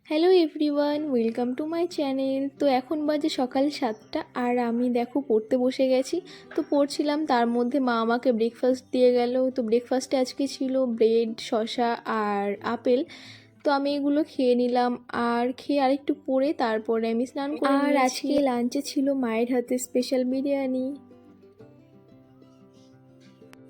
Hello everyone, welcome to my channel. তো এখন বাজে সকাল 7টা আর আমি দেখো পড়তে বসে গেছি। তো পড়ছিলাম, তার মধ্যে মা আমাকে ব্রেকফাস্ট দিয়ে গেল। তো ব্রেকফাস্টে আজকে ছিল ব্রেড, শসা আর আপেল। তো আমি এগুলো খেয়ে নিলাম আর খেয়ে আরেকটু পরে তারপরে আমি স্নান করে নিয়েছি। আর আজকে লাঞ্চে ছিল মায়ের হাতে স্পেশাল বিরিয়ানি।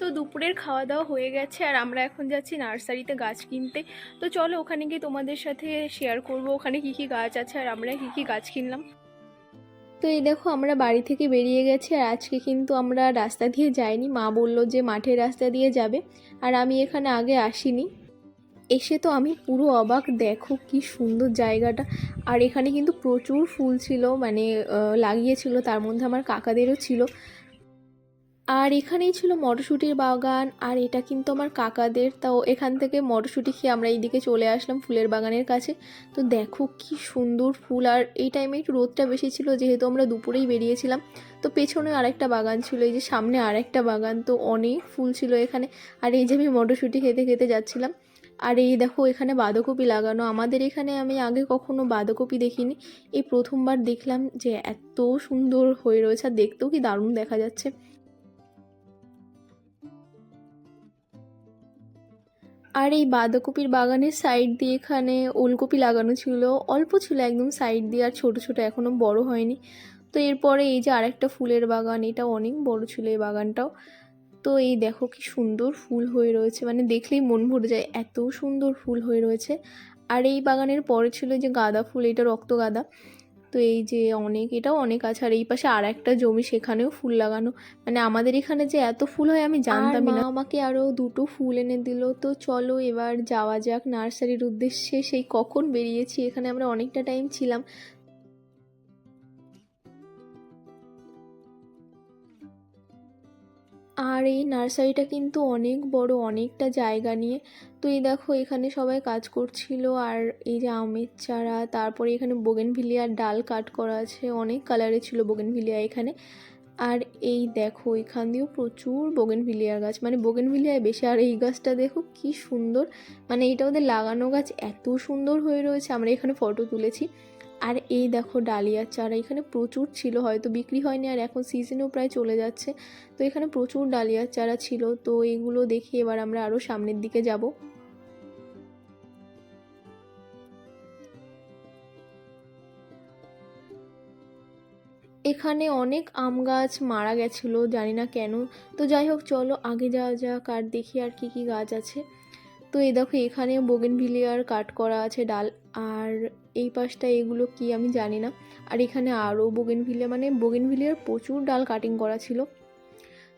তো দুপুরের খাওয়া দাওয়া হয়ে গেছে আর আমরা এখন যাচ্ছি নার্সারিতে গাছ কিনতে। তো চলো ওখানে গিয়ে তোমাদের সাথে শেয়ার করব ওখানে কি কি গাছ আছে আর আমরা কি কি গাছ কিনলাম। তো এই দেখো আমরা বাড়ি থেকে বেরিয়ে গেছি আর আজকে কিন্তু আমরা রাস্তা দিয়ে যাইনি, মা বলল যে মাঠের রাস্তা দিয়ে যাবে। আর আমি এখানে আগে আসিনি, এসে তো আমি পুরো অবাক, দেখো কি সুন্দর জায়গাটা। আর এখানে কিন্তু প্রচুর ফুল ছিল, মানে লাগিয়েছিল, তার মধ্যে আমার কাকাদেরও ছিল। আর এখানেই ছিল মটরশুঁটির বাগান আর এটা কিন্তু আমার কাকাদের। তাও এখান থেকে মটরশুঁটি খেয়ে আমরা এইদিকে চলে আসলাম ফুলের বাগানের কাছে। তো দেখো কি সুন্দর ফুল, আর এই টাইমে একটু রোদটা বেশি ছিল যেহেতু আমরা দুপুরেই বেরিয়েছিলাম। তো পেছনে আরেকটা বাগান ছিল, এই যে সামনে আরেকটা বাগান, তো অনেক ফুল ছিল এখানে। আর এই যে আমি মটরশুঁটি খেতে খেতে যাচ্ছিলাম। আর এই দেখো এখানে বাঁধাকপি লাগানো, আমাদের এখানে আমি আগে কখনো বাঁধাকপি দেখিনি, এই প্রথমবার দেখলাম যে এত সুন্দর হয়ে রয়েছে আর দেখতেও কি দারুণ দেখা যাচ্ছে। আর এই বাঁধাকপির বাগানের সাইড দিয়ে এখানে ওলকপি লাগানো ছিল, অল্প ছিল একদম সাইড দিয়ে, আর ছোট ছোট এখনো বড় হয়নি। তো এরপরে এই যে আরেকটা ফুলের বাগান, এটা অনেক বড় ছিল এই বাগানটাও। তো এই দেখো কি সুন্দর ফুল হয়ে রয়েছে, মানে দেখলেই মন ভরে যায়, এত সুন্দর ফুল হয়ে রয়েছে। আর এই বাগানের পরে ছিল যে গাঁদা ফুল, এটা রক্ত গাঁদা। তো এই যে অনেক, এটাও অনেক আছে। আর এই পাশে আর একটা জমি, সেখানেও ফুল লাগানো, মানে আমাদের এখানে যে এত ফুল হয় আমি জানতামই না। মা আমাকে আরও দুটো ফুল এনে দিল। তো চলো এবার যাওয়া যাক নার্সারির উদ্দেশ্যে। সেই কখন বেরিয়েছি, এখানে আমরা অনেকটা টাইম ছিলাম। আর এই নার্সারিটা কিন্তু অনেক বড়, অনেকটা জায়গা নিয়ে। তো এই দেখো এখানে সবাই কাজ করছিল। আর এই যে আমের চারা, তারপরে এখানে বোগেনভিলিয়ার ডাল কাট করা আছে, অনেক কালারের ছিল বোগেনভিলিয়া এখানে। আর এই দেখো এখান দিয়েও প্রচুর বোগেনভিলিয়ার গাছ, মানে বোগেনভিলিয়ায় বেশি। আর এই গাছটা দেখো কি সুন্দর, মানে এটা ওদের লাগানো গাছ, এত সুন্দর হয়ে রয়েছে, আমরা এখানে ফটো তুলেছি। আর এই দেখো ডালিয়ার চারা এখানে প্রচুর ছিল, হয়তো বিক্রি হয়নি আর এখন সিজনও প্রায় চলে যাচ্ছে। তো এখানে প্রচুর ডালিয়ার চারা ছিল। তো এগুলো দেখে এবার আমরা আরও সামনের দিকে যাব। এখানে অনেক আম গাছ মারা গেছিলো, জানি না কেন। তো যাই হোক চলো আগে যাওয়া যাক আর দেখি আর কি কি গাছ আছে। তো এই দেখো এখানে বোগেনভিলিয়ার কাট করা আছে ডাল। আর এই পাশটা এগুলো কি আমি জানি না। আর এখানে আরও বোগেনভিলিয়া, মানে বোগেনভিলিয়ার প্রচুর ডাল কাটিং করা ছিল।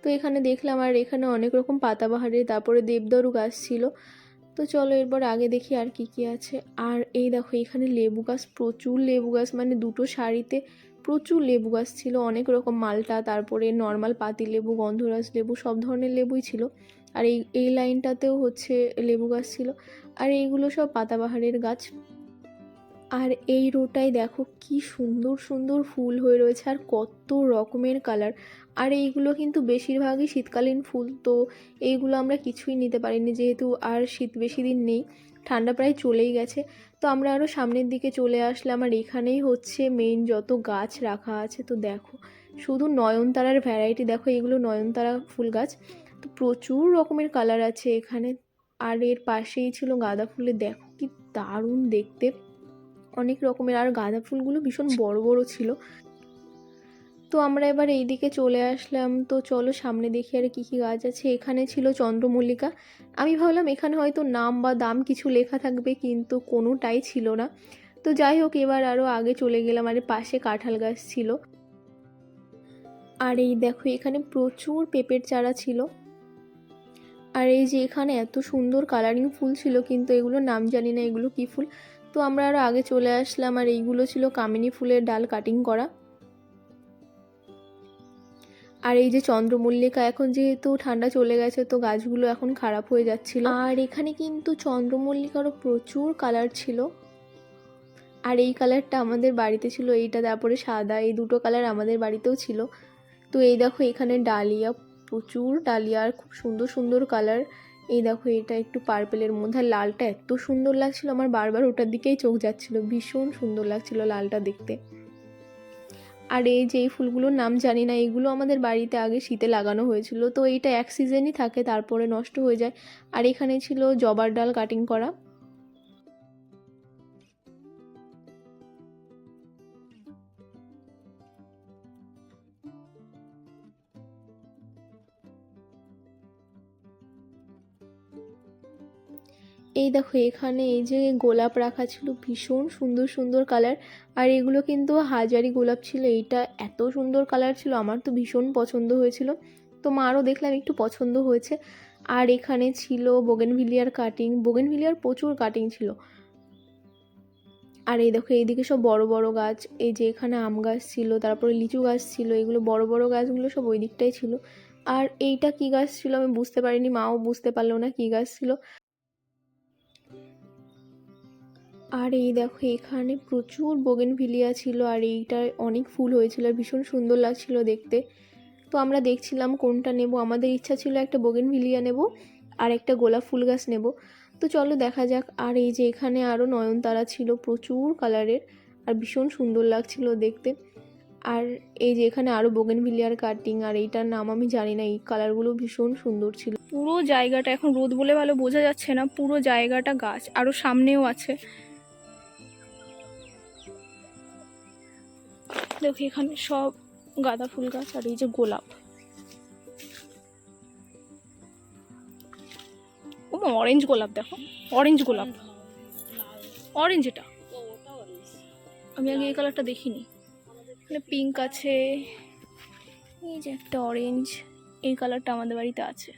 তো এখানে দেখলাম, আর এখানে অনেক রকম পাতাবাহারের, তারপরে দেবদারু গাছ ছিল। তো চলো এরপর আগে দেখি আর কি কি আছে। আর এই দেখো এখানে লেবু গাছ, প্রচুর লেবু গাছ, মানে দুটো সারিতে প্রচুর লেবু গাছ ছিল, অনেক রকম মালটা, তারপরে নর্মাল পাতি লেবু, গন্ধরাজ লেবু, সব ধরনের লেবুই ছিল। আর এই লাইনটাতেও হচ্ছে লেবু গাছ ছিল। আর এইগুলো সব পাতাবাহারের গাছ। আর এই রোটায় দেখো কি সুন্দর সুন্দর ফুল হয়ে রয়েছে আর কত রকমের কালার। আর এইগুলো কিন্তু বেশিরভাগই শীতকালীন ফুল। তো এইগুলো আমরা কিছুই নিতে পারিনি যেহেতু আর শীত বেশি দিন নেই, ঠান্ডা প্রায় চলেই গেছে। তো আমরা আরও সামনের দিকে চলে আসলাম। আর এখানেই হচ্ছে মেইন যত গাছ রাখা আছে। তো দেখো শুধু নয়নতারার ভ্যারাইটি, দেখো এগুলো নয়নতারা ফুল গাছ। তো প্রচুর রকমের কালার আছে এখানে। আর এর পাশেই ছিল গাঁদা ফুলের, দেখো কি দারুণ দেখতে, অনেক রকমের। আর গাঁদা ফুলগুলো ভীষণ বড় বড় ছিল। তো আমরা এবার এই দিকে চলে আসলাম। তো চলো সামনে দেখি আর কি কি গাছ আছে। এখানে ছিল চন্দ্রমল্লিকা, আমি ভাবলাম এখানে হয়তো নাম বা দাম কিছু লেখা থাকবে, কিন্তু কোনোটাই ছিল না। তো যাই হোক এবার আরও আগে চলে গেলাম, আর পাশে কাঁঠাল গাছ ছিল। আর এই দেখো এখানে প্রচুর পেঁপের চারা ছিল। আর এই যে এখানে এত সুন্দর কালারিং ফুল ছিল, কিন্তু এগুলোর নাম জানি না এগুলো কী ফুল। তো আমরা আরও আগে চলে আসলাম। আর এইগুলো ছিল কামিনী ফুলের ডাল কাটিং করা। আর এই যে চন্দ্রমল্লিকা, এখন যেহেতু ঠান্ডা চলে গেছে তো গাছগুলো এখন খারাপ হয়ে যাচ্ছিল। আর এখানে কিন্তু চন্দ্রমল্লিকারও প্রচুর কালার ছিল। আর এই কালারটা আমাদের বাড়িতে ছিল, এইটা, তারপরে সাদা, এই দুটো কালার আমাদের বাড়িতেও ছিল। তো এই দেখো এখানে ডালিয়া, প্রচুর ডালিয়া আর খুব সুন্দর সুন্দর কালার। এই দেখো এটা একটু পার্পেলের মধ্যে, আর লালটা এত সুন্দর লাগছিল, আমার বারবার ওটার দিকেই চোখ যাচ্ছিল, ভীষণ সুন্দর লাগছিল লালটা দেখতে। আর এই যে এই ফুলগুলোর নাম জানি না, এগুলো আমাদের বাড়িতে আগে শীতে লাগানো হয়েছিল, তো এইটা এক সিজনই থাকে তারপরে নষ্ট হয়ে যায়। আর এখানে ছিল জবার ডাল কাটিং করা। এই দেখো এখানে এই যে গোলাপ রাখা ছিল, ভীষণ সুন্দর সুন্দর কালার, আর এগুলো কিন্তু হাজারি গোলাপ ছিল। এইটা এত সুন্দর কালার ছিল, আমার তো ভীষণ পছন্দ হয়েছিল, তো মারও দেখলাম একটু পছন্দ হয়েছে। আর এখানে ছিল বোগেনভিলিয়ার কাটিং, বোগেনভিলিয়ার প্রচুর কাটিং ছিল। আর এই দেখো এইদিকে সব বড় বড় গাছ, এই যে এখানে আম গাছ ছিল, তারপরে লিচু গাছ ছিল, এগুলো বড় বড় গাছগুলো সব ওই দিকটাই ছিল। আর এইটা কি গাছ ছিল আমি বুঝতে পারিনি, মাও বুঝতে পারলো না কি গাছ ছিল। আর এই দেখো এখানে প্রচুর বোগেনভিলিয়া ছিল, আর এইটায় অনেক ফুল হয়েছিল, আর ভীষণ সুন্দর লাগছিল দেখতে। তো আমরা দেখছিলাম কোনটা নেব, আমাদের ইচ্ছা ছিল একটা বোগেনভিলিয়া নেব আর একটা গোলাপ ফুল গাছ নেব। তো চলো দেখা যাক। আর এই যে এখানে আরও নয়নতারা ছিল প্রচুর কালারের, আর ভীষণ সুন্দর লাগছিল দেখতে। আর এই যে এখানে আরও বোগেনভিলিয়ার কাটিং, আর এইটার নাম আমি জানি না, এই কালারগুলো ভীষণ সুন্দর ছিল। পুরো জায়গাটা এখন রোদ বলে ভালো বোঝা যাচ্ছে না, পুরো জায়গাটা গাছ, আরো সামনেও আছে। দেখো এখানে সব গাঁদা ফুল গাছ, আর এই যে গোলাপ, ও অরেঞ্জ গোলাপ, দেখো অরেঞ্জ গোলাপ, অরেঞ্জ এটা আমি আগে এই কালারটা দেখিনি। মানে পিঙ্ক আছে, এই যে একটা অরেঞ্জ, এই কালারটা আমাদের বাড়িতে আছে।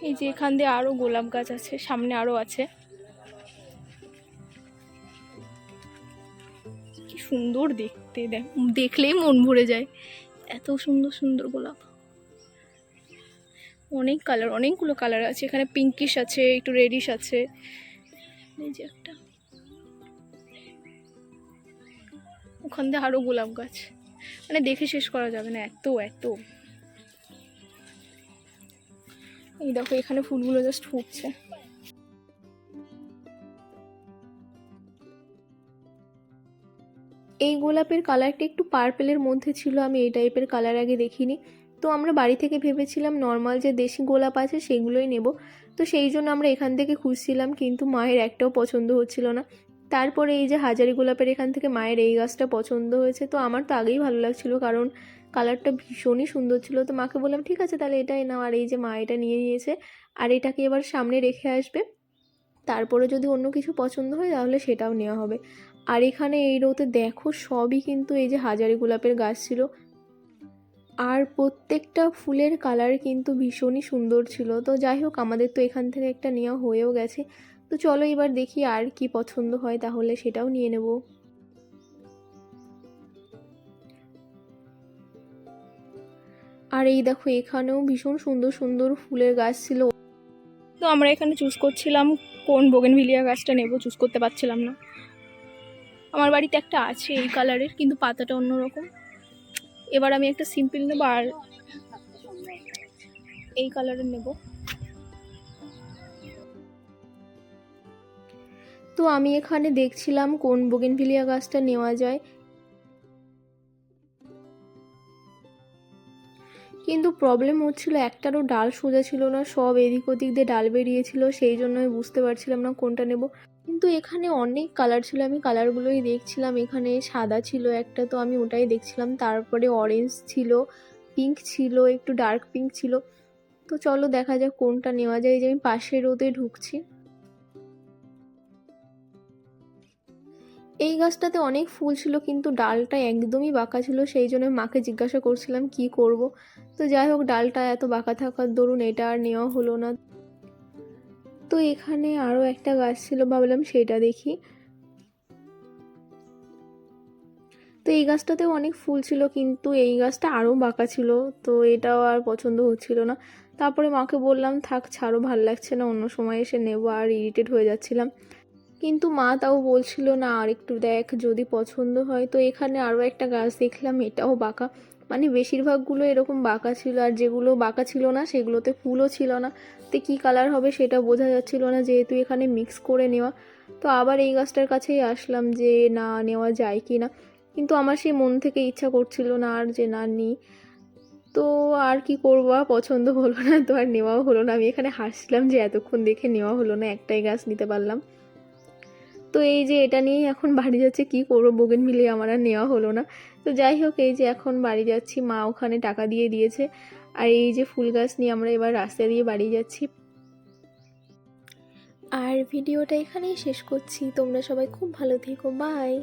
এই যে এখান দিয়ে আরো গোলাপ গাছ আছে, সামনে আরো আছে। কি সুন্দর দেখতে, দেখলেই মন ভরে যায়, এত সুন্দর সুন্দর গোলাপ। অনেক কালার, অনেকগুলো কালার আছে এখানে, পিঙ্কিশ আছে, একটু রেডিশ আছে। এই যে একটা, ওখান দিয়ে আরো গোলাপ গাছ, মানে দেখে শেষ করা যাবে না, এত এত। এই দেখো এখানে ফুলগুলো জাস্ট ফুটছে। এই গোলাপের কালারটা একটু পার্পেলের মধ্যে ছিল, আমি এই টাইপের কালার আগে দেখিনি। তো আমরা বাড়ি থেকে ভেবেছিলাম নর্মাল যে দেশি গোলাপ আছে সেগুলোই নেব, তো সেই জন্য আমরা এখান থেকে খুঁজছিলাম, কিন্তু মায়ের একটাও পছন্দ হচ্ছিল না। তারপরে এই যে হাজারি গোলাপের এখান থেকে মায়ের এই গাছটা পছন্দ হয়েছে, তো আমার তো আগেই ভালো লাগছিল কারণ কালারটা ভীষণই সুন্দর ছিল। তো মাকে বললাম ঠিক আছে তাহলে এটাই নাও, আর এই যে মা এটা নিয়ে নিয়েছে, আর এটাকে এবার সামনে রেখে আসবে, তারপরে যদি অন্য কিছু পছন্দ হয় তাহলে সেটাও নেওয়া হবে। আর এখানে এই রোতে দেখো সবই কিন্তু এই যে হাজারি গোলাপের গাছ ছিল, আর প্রত্যেকটা ফুলের কালার কিন্তু ভীষণই সুন্দর ছিল। তো যাই হোক আমাদের তো এখান থেকে একটা নেওয়া হয়েও গেছে, তো চলো এবার দেখি আর কি পছন্দ হয় তাহলে সেটাও নিয়ে নেব। আর এই দেখো এখানেও ভীষণ সুন্দর সুন্দর ফুলের গাছ ছিল। তো আমরা এখানে চুজ করছিলাম কোন বোগেনভিলিয়া গাছটা নেব, চুজ করতে পারছিলাম না। আমার বাড়িতে একটা আছে এই কালারের, কিন্তু পাতাটা অন্যরকম। এবার আমি একটা সিম্পল নেবো, আর এই কালারের নেব। তো আমি এখানে দেখছিলাম কোন বোগেনভিলিয়া গাছটা নেওয়া যায়, কিন্তু প্রবলেম হচ্ছিল একটারও ডাল সোজা ছিল না, সব এদিক ওদিক দিয়ে ডাল বেরিয়েছিল, সেই জন্য আমি বুঝতে পারছিলাম না কোনটা নেব। কিন্তু এখানে অনেক কালার ছিল, আমি কালারগুলোই দেখছিলাম। এখানে সাদা ছিল একটা, তো আমি ওটাই দেখছিলাম, তারপরে অরেঞ্জ ছিল, পিঙ্ক ছিল, একটু ডার্ক পিঙ্ক ছিল। তো চলো দেখা যাক কোনটা নেওয়া যায়। এই যে আমি পাশের রোদে ঢুকছি, এই গাছটাতে অনেক ফুল ছিল কিন্তু ডালটা একদমই বাঁকা ছিল, সেই জন্য মাকে জিজ্ঞাসা করছিলাম কি করব। তো যাই হোক ডালটা এত বাঁকা থাকার দরুন এটা আর নেওয়া হলো না। তো এখানে আরও একটা গাছ ছিল, ভাবলাম সেটা দেখি। তো এই গাছটাতেও অনেক ফুল ছিল কিন্তু এই গাছটা আরও বাঁকা ছিল, তো এটাও আর পছন্দ হচ্ছিল না। তারপরে মাকে বললাম থাক ছাড়ো, ভাল লাগছে না, অন্য সময় এসে নেবো, আর ইরিটেট হয়ে যাচ্ছিলাম। কিন্তু মা তাও বলছিল না আর একটু দেখ যদি পছন্দ হয়। তো এখানে আরও একটা গাছ দেখলাম, এটাও বাঁকা, মানে বেশিরভাগগুলো এরকম বাঁকা ছিল, আর যেগুলো বাঁকা ছিল না সেগুলোতে ফুলও ছিল না। তো কী কালার হবে সেটা বোঝা যাচ্ছিল না, যেহেতু এখানে মিক্স করে নেওয়া। তো আবার এই গাছটার কাছেই আসলাম যে না নেওয়া যায় কি না, কিন্তু আমার সেই মন থেকে ইচ্ছা করছিল না আর যে না নিই। তো আর কি করবো, আর পছন্দ হলো না তো আর নেওয়াও হলো না। আমি এখানে হাসছিলাম যে এতক্ষণ দেখে নেওয়া হলো না, একটাই গাছ নিতে পারলাম। তো এই যে এটা নিয়েই এখন বাড়ি যাচ্ছে, কি করবো, বোগেনভিলিয়া আমার আর নেওয়া হলো না। তো যাই হোক, এই যে এখন বাড়ি যাচ্ছি, মা ওখানে টাকা দিয়ে দিয়েছে। আর এই যে ফুল গাছ নিয়ে আমরা এবার রাস্তা দিয়ে বাড়ি যাচ্ছি। আর ভিডিওটা এখানেই শেষ করছি, তোমরা সবাই খুব ভালো থেকো, বাই।